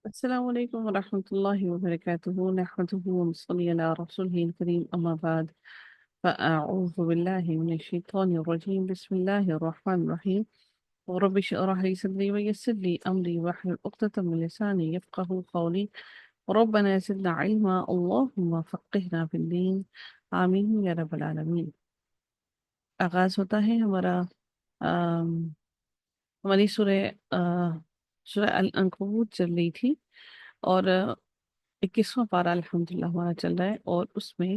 السلام عليكم ورحمة الله وبركاته. نحمده ونصلي على رسوله الكريم، أما بعد، فأعوذ بالله من الشيطان الرجيم. بسم الله الرحمن الرحيم. ورب اشرح لي صدري ويسر لي أمري واحلل عقدة من لساني يفقه قولي. ربنا زدنا علما، اللهم فقهنا في الدين، آمين یا رب العالمین. آغاز ہوتا ہے آم، ہماری سورہ العنکبوت چل رہی تھی، اور 21واں پارہ الحمدللہ ہمارا چل رہا ہے، اور اس میں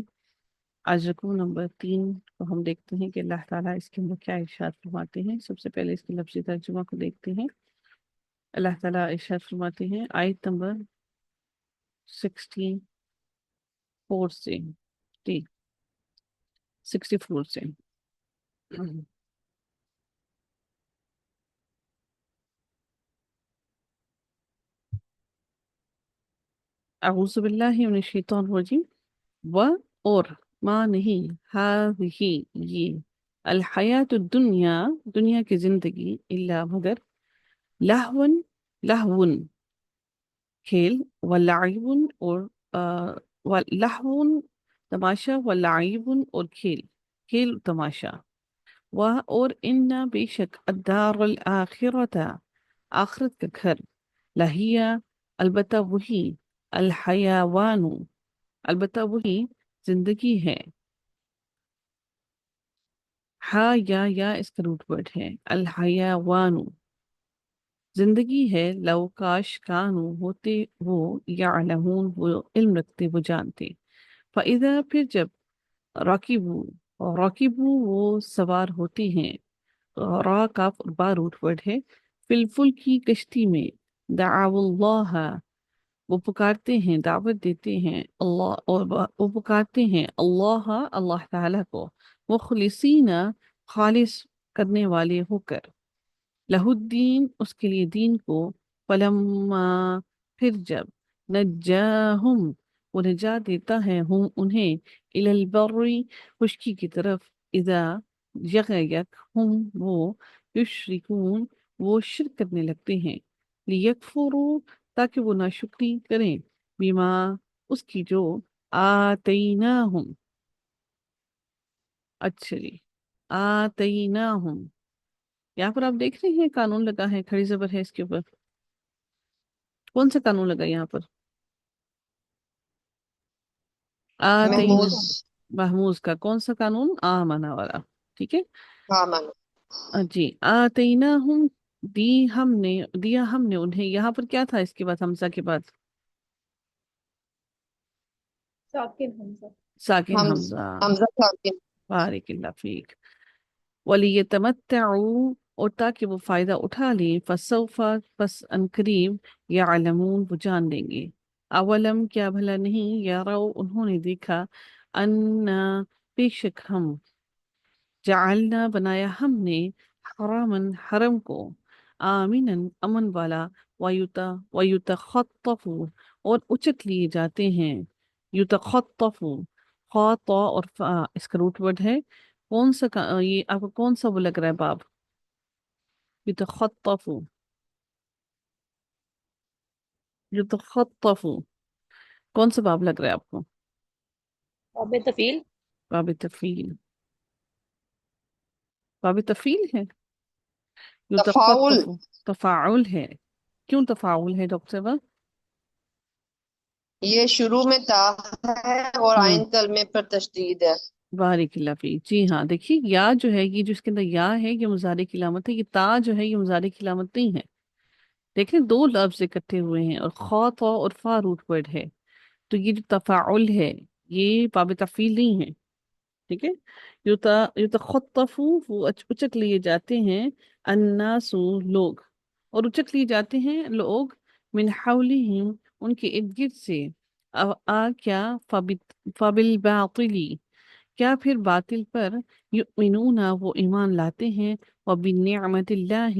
آج رکوع نمبر 3 کو ہم دیکھتے ہیں کہ اللہ تعالیٰ اس کے اندر کیا ارشاد فرماتے ہیں۔ سب سے پہلے اس کے لفظی ترجمہ کو دیکھتے ہیں۔ اللہ تعالیٰ ارشاد فرماتے ہیں آیت نمبر 64 سے، جی 64 سے۔ اعوذ باللہ من الشیطان الرجیم۔ و اور ما نہیں، ہی یہ، الحیات الدنیا دنیا کی زندگی، الا مگر، لہون لہون کھیل، ولعب اور لہون تماشا، ولعب اور کھیل، کھیل تماشا، و اور ان بے شک، الدار الآخرت آخرت کا گھر، لہیا البتہ وہی، الحیوان البتہ وہی زندگی ہے، ہا یا اس کا روٹ ورڈ ہے، الحیوان زندگی ہے، لو کاش کانو ہوتے وہ، یعلمون وہ علم رکھتے، وہ جانتے، فَإِذَا پھر جب، راکبو وہ سوار ہوتے ہیں، را کاف با روٹ ورڈ ہے، فی الفلک کی کشتی میں، دعوا اللہ وہ پکارتے ہیں، دعوت دیتے ہیں اللہ، اور وہ پکارتے ہیں اللہ اللہ تعالیٰ کو، مخلصین خالص کرنے والے ہو کر، لہ الدین اس کے لیے دین کو، فلما پھر جب، نجاہم وہ نجات دیتا ہے ہم انہیں، الی البر خشکی کی طرف، اذا یک ہم وہ، یشرکون وہ شرک کرنے لگتے ہیں، لیکفروا تاکہ وہ ناشکری کریں، بما اس کی جو، آتیناہم اچھا جی، آتیناہم یہاں پر آپ دیکھ رہے ہیں قانون لگا ہے، کھڑی زبر ہے اس کے اوپر، کون سا قانون لگا یہاں پر؟ آتینا، محموز. محموز کا کون سا قانون؟ آمنا والا، ٹھیک ہے۔ ہاں من. جی، آتینا ہم دیا ہم نے انہیں، یہاں پر کیا تھا اس کے بعد، حمزہ کے بعد ساکن حمزہ. ساکن حمز حمزہ، حمزہ ساکن. بارک اللہ فیک، وَلِيَتَمَتَّعُوا اور تاکہ وہ فائدہ اٹھا لیں، فَسَوْفَ پس انقریب، یعلمون وہ جان لیں گے، اولم کیا بھلا نہیں، یارو انہوں نے دیکھا، انا بے شک ہم، جعلنا بنایا ہم نے، حرامن حرم کو، آمینن امن والا، ویتخطف اور اچک لیے جاتے ہیں، یتخطف خا طا اور فا اس کا روٹ ورڈ ہے، کون سا یہ آپ کو کون سا وہ لگ رہا ہے باب؟ یتخطف، یتخطف کون سا باب لگ رہا ہے آپ کو؟ باب تفیل. باب تفیل، باب تفیل ہے، تفاعل. یتخطف تفاعل ہے، کیوں تفاعل ہے ڈاکٹر صاحبہ؟ یہ شروع میں تا ہے اور ہوں، آئند کلمے پر تشدید ہے. بارک اللہ فیک، جی ہاں، دیکھیے یا جو ہے، یہ جو اس کے اندر یا ہے یہ مضارع کی علامت ہے، یہ تا جو ہے یہ مضارع کی علامت نہیں ہے، دیکھیں دو لفظ اکٹھے ہوئے ہیں، اور خا طا اور فا روٹ ورڈ ہے، تو یہ جو تفاعل ہے یہ باب تفعیل نہیں ہے، ٹھیک ہے۔ یتخطف وہ اچک لیے جاتے ہیں، الناس لوگ، اور اچک لیے جاتے ہیں لوگ، من حولہم ان کے ارد گرد سے، کیا، فبالباطلی کیا پھر باطل پر، یؤمنون وہ ایمان لاتے ہیں، وبنعمت اللہ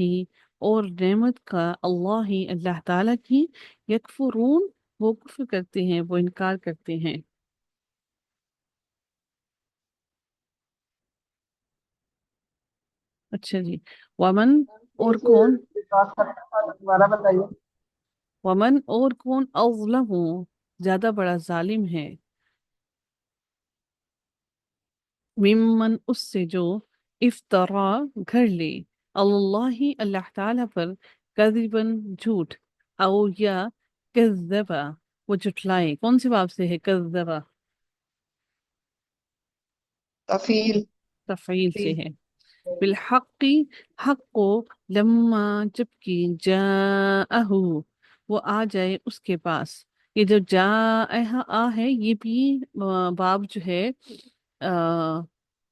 اور نعمت کا، اللہ اللہ تعالیٰ کی، یکفرون وہ کفر کرتے ہیں، وہ انکار کرتے ہیں۔ اچھا جی، ومن اور ایک کون، بات کرنا تھا، دوبارہ بتائیے. ومن اور کون اظلم زیادہ بڑا ظالم ہے ممن اس سے جو افطرا گھڑ لے اللہ اللہ تعالی پر کذبن جھوٹ او یا کذبا وہ جھٹلائے کون سے باب سے ہے کذبا تفیل تفعیل سے ہے بالحق حق کو لما جبکہ جاءہ وہ آ جائے اس کے پاس یہ جو جاءہ آ ہے یہ بھی باب جو ہے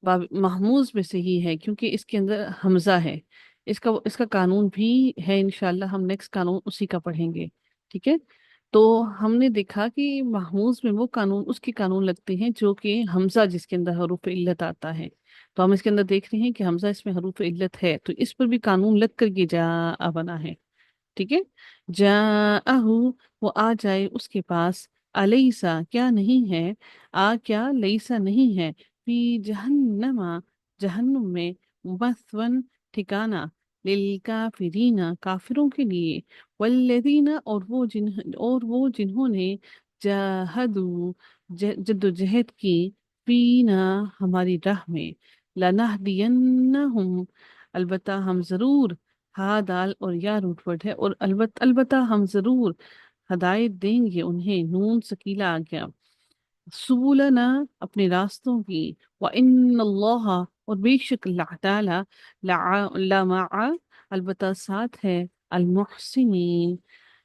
باب محموز میں سے ہی ہے کیونکہ اس کے اندر حمزہ ہے اس کا قانون بھی ہے انشاءاللہ ہم نیکسٹ قانون اسی کا پڑھیں گے ٹھیک ہے تو ہم نے دیکھا کہ محموز میں وہ قانون اس کے قانون لگتے ہیں جو کہ حمزہ جس کے اندر حروف علت آتا ہے تو ہم اس کے اندر دیکھ رہے ہیں کہ حمزہ اس میں حروف علت ہے تو اس پر بھی قانون لگ کر یہ جا بنا ہے ٹھیک ہے جاءہ وہ آ جائے اس کے پاس الیسا کیا نہیں ہے کیا لیسا نہیں ہے فی جہنم جہنم میں مثون ٹھکانہ للکافرین کافروں کے لیے والذین اور وہ جنہوں نے جاہدوا جد و جہد کی فینا ہماری راہ میں لنہدینہم البتہ ہم ضرور ہا دال اور یا روٹ ورڈ ہے اور البتہ ہم ضرور ہدایت دیں گے انہیں نون سکیلا آ گیا سبولنا اپنے راستوں کی وَإِنَّ اللَّهَ اور بے شک اللہ تعالی لمع البتہ ساتھ ہے المحسنین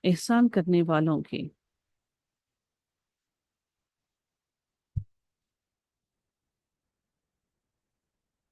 احسان کرنے والوں کے